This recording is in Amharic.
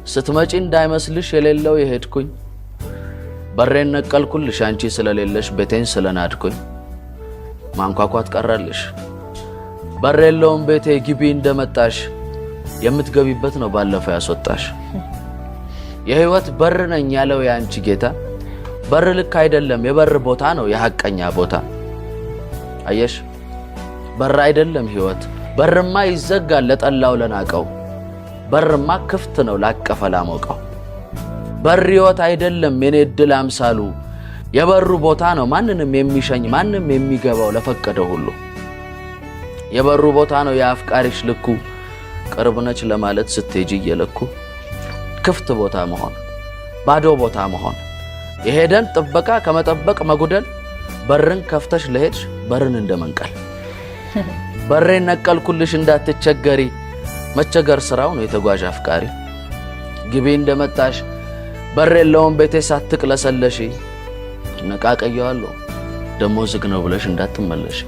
ስትመጪ እንዳይመስልሽ የሌለው የሄድኩኝ በሬን ነቀልኩልሽ አንቺ ስለሌለሽ ቤቴን ስለናድኩኝ ማንኳኳት ቀረልሽ በሬለውን ቤቴ ግቢ እንደመጣሽ የምትገቢበት ነው ባለፈው ያስወጣሽ የህይወት በር ነኝ ያለው ያንቺ ጌታ በር ልክ አይደለም የበር ቦታ ነው የሐቀኛ ቦታ አየሽ በር አይደለም ህይወት በርማ ይዘጋል ለጠላው ለናቀው በርማ ክፍት ነው ላቀፈ ላሞቀው በር ህይወት አይደለም የኔ ድል አምሳሉ የበሩ ቦታ ነው ማንንም የሚሸኝ ማንንም የሚገባው ለፈቀደው ሁሉ የበሩ ቦታ ነው ያፍቃሪሽ ልኩ ቅርብነች ለማለት ስትሄጂ እየለኩ ክፍት ቦታ መሆን ባዶ ቦታ መሆን የሄደን ጥበቃ ከመጠበቅ መጉደል በርን ከፍተሽ ለሄድሽ በርን እንደመንቀል በሬን ነቀልኩልሽ እንዳትቸገሪ መቸገር ስራው ነው የተጓዥ አፍቃሪ ግቢ እንደመጣሽ በሬለውን ቤቴ ሳትቅለሰለሽ ነቃቀየዋለሁ ደሞ ዝግ ነው ብለሽ እንዳትመለሽ